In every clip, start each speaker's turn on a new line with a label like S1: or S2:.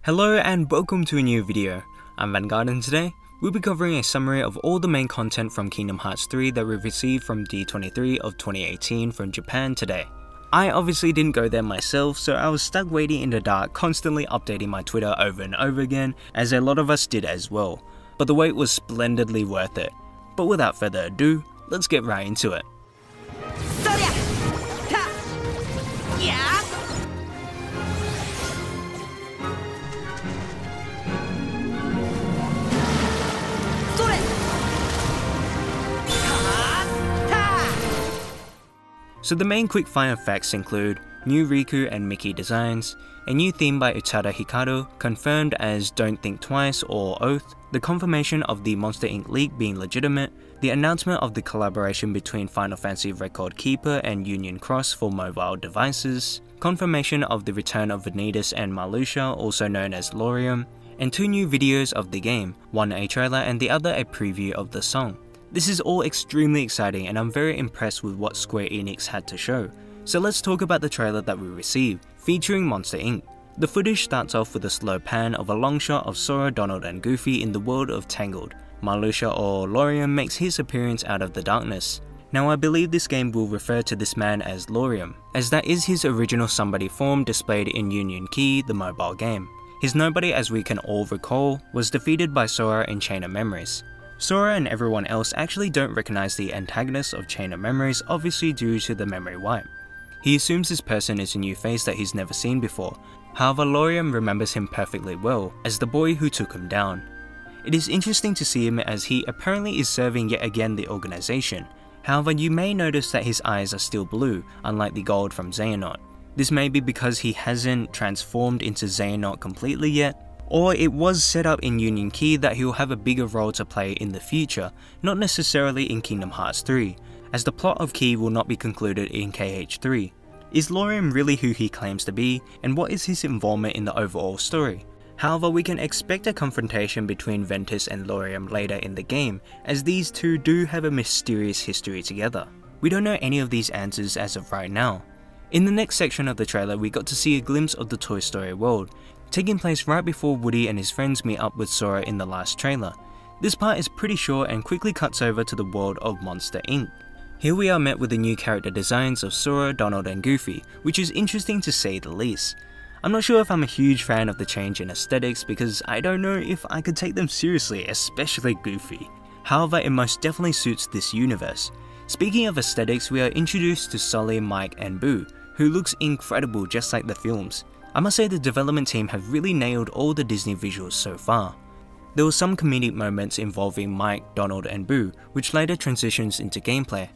S1: Hello and welcome to a new video. I'm Vanitas and today we'll be covering a summary of all the main content from Kingdom Hearts 3 that we've received from D23 of 2018 from Japan today. I obviously didn't go there myself, so I was stuck waiting in the dark, constantly updating my Twitter over and over again, as a lot of us did as well. But the wait was splendidly worth it. But without further ado, let's get right into it. So the main quickfire facts include new Riku and Mickey designs, a new theme by Utada Hikaru confirmed as Don't Think Twice or Oath, the confirmation of the Monster Inc. leak being legitimate, the announcement of the collaboration between Final Fantasy Record Keeper and Union Cross for mobile devices, confirmation of the return of Vanitas and Marluxia, also known as Laurium, and two new videos of the game, one a trailer and the other a preview of the song. This is all extremely exciting and I'm very impressed with what Square Enix had to show. So let's talk about the trailer that we received, featuring Monster Inc. The footage starts off with a slow pan of a long shot of Sora, Donald and Goofy in the world of Tangled. Marluxia or Laurium makes his appearance out of the darkness. Now I believe this game will refer to this man as Laurium, as that is his original somebody form displayed in Union Key, the mobile game. His nobody, as we can all recall, was defeated by Sora in Chain of Memories. Sora and everyone else actually don't recognize the antagonist of Chain of Memories, obviously due to the memory wipe. He assumes this person is a new face that he's never seen before. However, Laurium remembers him perfectly well, as the boy who took him down. It is interesting to see him as he apparently is serving yet again the organization. However, you may notice that his eyes are still blue, unlike the gold from Xehanort. This may be because he hasn't transformed into Xehanort completely yet, or it was set up in Union Key that he'll have a bigger role to play in the future, not necessarily in Kingdom Hearts 3, as the plot of Key will not be concluded in KH3. Is Laurium really who he claims to be, and what is his involvement in the overall story? However, we can expect a confrontation between Ventus and Laurium later in the game, as these two do have a mysterious history together. We don't know any of these answers as of right now. In the next section of the trailer, we got to see a glimpse of the Toy Story world, taking place right before Woody and his friends meet up with Sora in the last trailer. This part is pretty short and quickly cuts over to the world of Monster Inc. Here we are met with the new character designs of Sora, Donald and Goofy, which is interesting to say the least. I'm not sure if I'm a huge fan of the change in aesthetics because I don't know if I could take them seriously, especially Goofy. However, it most definitely suits this universe. Speaking of aesthetics, we are introduced to Sully, Mike and Boo, who looks incredible just like the films. I must say the development team have really nailed all the Disney visuals so far. There were some comedic moments involving Mike, Donald and Boo, which later transitions into gameplay.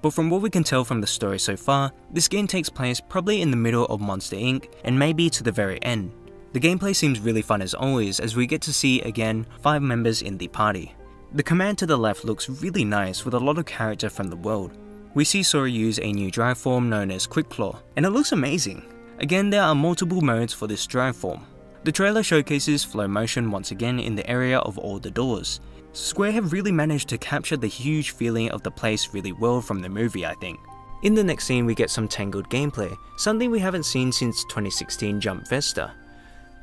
S1: But from what we can tell from the story so far, this game takes place probably in the middle of Monster Inc. and maybe to the very end. The gameplay seems really fun as always, as we get to see again 5 members in the party. The command to the left looks really nice with a lot of character from the world. We see Sora use a new drive form known as Quick Claw, and it looks amazing. Again, there are multiple modes for this drive form. The trailer showcases flow motion once again in the area of all the doors. Square have really managed to capture the huge feeling of the place really well from the movie, I think. In the next scene we get some Tangled gameplay, something we haven't seen since 2016 Jump Festa.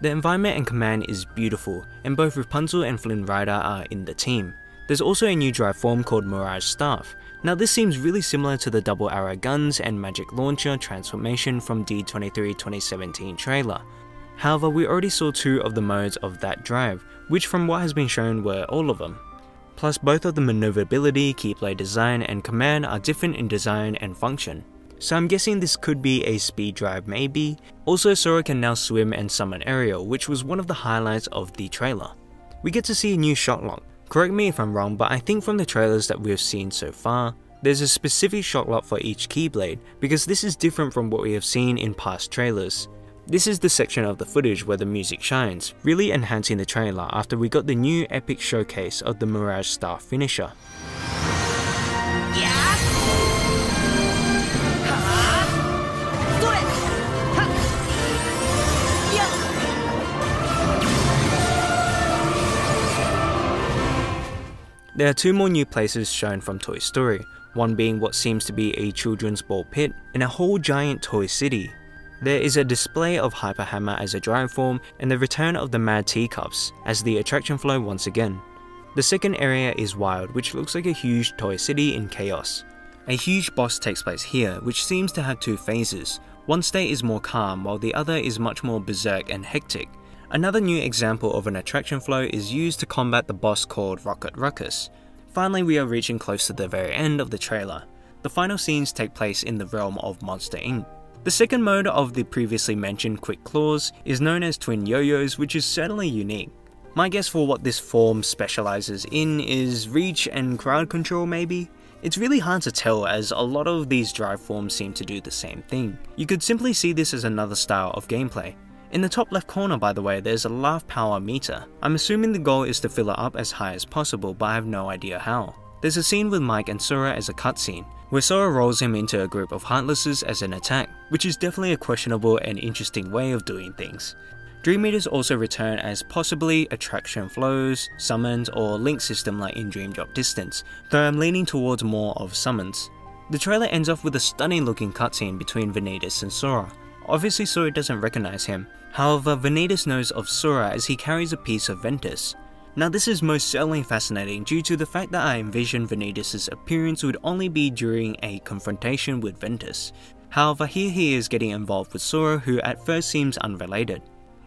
S1: The environment and command is beautiful, and both Rapunzel and Flynn Rider are in the team. There's also a new drive form called Mirage Staff. Now this seems really similar to the double arrow guns and magic launcher transformation from D23 2017 trailer. However, we already saw 2 of the modes of that drive, which from what has been shown were all of them. Plus both of the maneuverability, keyblade design and command are different in design and function. So I'm guessing this could be a speed drive maybe. Also Sora can now swim and summon Ariel, which was one of the highlights of the trailer. We get to see a new shot lock. Correct me if I'm wrong, but I think from the trailers that we've seen so far, there's a specific shot lock for each keyblade, because this is different from what we have seen in past trailers. This is the section of the footage where the music shines, really enhancing the trailer after we got the new epic showcase of the Mirage Star finisher. There are 2 more new places shown from Toy Story, one being what seems to be a children's ball pit and a whole giant toy city. There is a display of Hyper Hammer as a drive form and the return of the Mad Teacups as the attraction flow once again. The second area is Wild, which looks like a huge toy city in chaos. A huge boss takes place here, which seems to have two phases. One state is more calm, while the other is much more berserk and hectic. Another new example of an attraction flow is used to combat the boss called Rocket Ruckus. Finally, we are reaching close to the very end of the trailer. The final scenes take place in the realm of Monster Inc. The second mode of the previously mentioned Quick Claws is known as Twin Yo-Yos, which is certainly unique. My guess for what this form specializes in is reach and crowd control maybe? It's really hard to tell as a lot of these drive forms seem to do the same thing. You could simply see this as another style of gameplay. In the top left corner, by the way, there's a laugh power meter. I'm assuming the goal is to fill it up as high as possible, but I have no idea how. There's a scene with Mike and Sora as a cutscene, where Sora rolls him into a group of Heartlesses as an attack, which is definitely a questionable and interesting way of doing things. Dream Meters also return as possibly attraction flows, summons, or link system like in Dream Drop Distance, though I'm leaning towards more of summons. The trailer ends off with a stunning looking cutscene between Vanitas and Sora. Obviously Sora doesn't recognize him, however Vanitas knows of Sora as he carries a piece of Ventus. Now this is most certainly fascinating due to the fact that I envision Vanitas' appearance would only be during a confrontation with Ventus. However, here he is getting involved with Sora, who at first seems unrelated.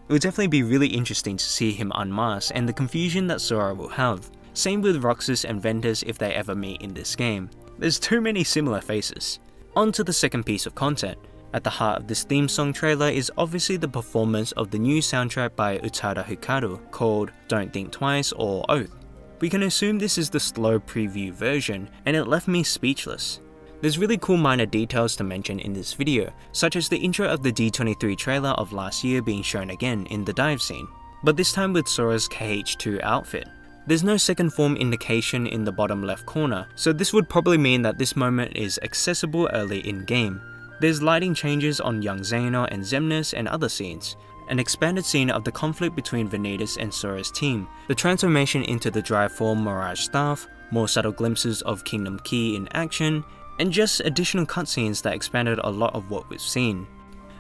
S1: It would definitely be really interesting to see him unmask and the confusion that Sora will have. Same with Roxas and Ventus if they ever meet in this game. There's too many similar faces. On to the second piece of content. At the heart of this theme song trailer is obviously the performance of the new soundtrack by Utada Hikaru called Don't Think Twice or Oath. We can assume this is the slow preview version, and it left me speechless. There's really cool minor details to mention in this video, such as the intro of the D23 trailer of last year being shown again in the dive scene, but this time with Sora's KH2 outfit. There's no second form indication in the bottom left corner, so this would probably mean that this moment is accessible early in game. There's lighting changes on young Xehanort and Xemnas and other scenes, an expanded scene of the conflict between Vanitas and Sora's team, the transformation into the drive form Mirage Staff, more subtle glimpses of Kingdom Key in action, and just additional cutscenes that expanded a lot of what we've seen.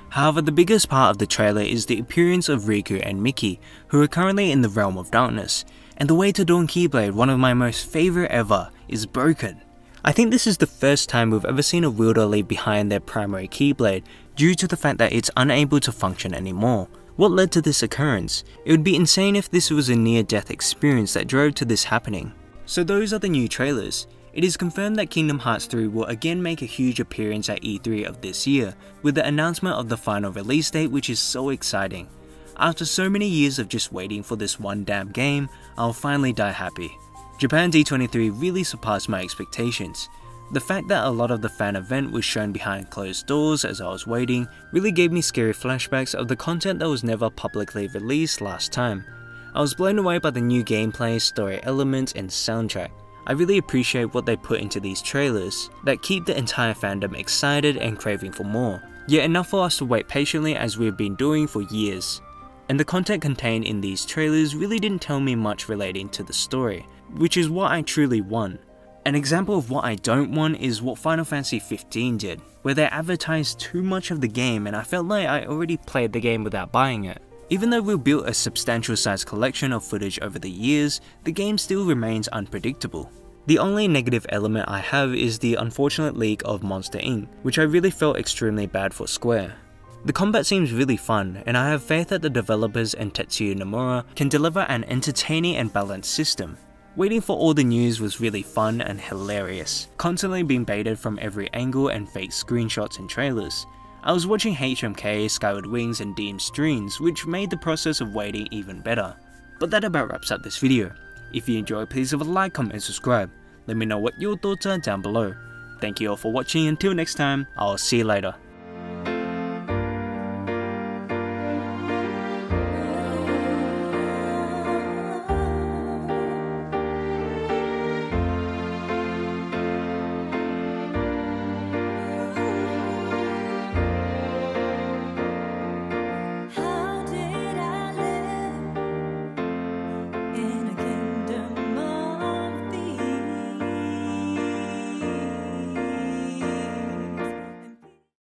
S1: However, the biggest part of the trailer is the appearance of Riku and Mickey, who are currently in the Realm of Darkness, and the Way to Dawn Keyblade, one of my most favourite ever, is broken. I think this is the first time we've ever seen a wielder leave behind their primary Keyblade due to the fact that it's unable to function anymore. What led to this occurrence? It would be insane if this was a near-death experience that drove to this happening. So those are the new trailers. It is confirmed that Kingdom Hearts 3 will again make a huge appearance at E3 of this year, with the announcement of the final release date, which is so exciting. After so many years of just waiting for this one damn game, I'll finally die happy. Japan D23 really surpassed my expectations. The fact that a lot of the fan event was shown behind closed doors as I was waiting really gave me scary flashbacks of the content that was never publicly released last time. I was blown away by the new gameplay, story elements, and soundtrack. I really appreciate what they put into these trailers that keep the entire fandom excited and craving for more. Yet enough for us to wait patiently as we've been doing for years. And the content contained in these trailers really didn't tell me much relating to the story, which is what I truly want. An example of what I don't want is what Final Fantasy 15 did, where they advertised too much of the game and I felt like I already played the game without buying it. Even though we've built a substantial sized collection of footage over the years, the game still remains unpredictable. The only negative element I have is the unfortunate leak of Monster Inc., which I really felt extremely bad for Square. The combat seems really fun, and I have faith that the developers and Tetsuya Nomura can deliver an entertaining and balanced system. Waiting for all the news was really fun and hilarious, constantly being baited from every angle and fake screenshots and trailers. I was watching HMK, Skyward Wings and Deem's streams, which made the process of waiting even better. But that about wraps up this video. If you enjoyed, please leave a like, comment and subscribe. Let me know what your thoughts are down below. Thank you all for watching. Until next time, I'll see you later.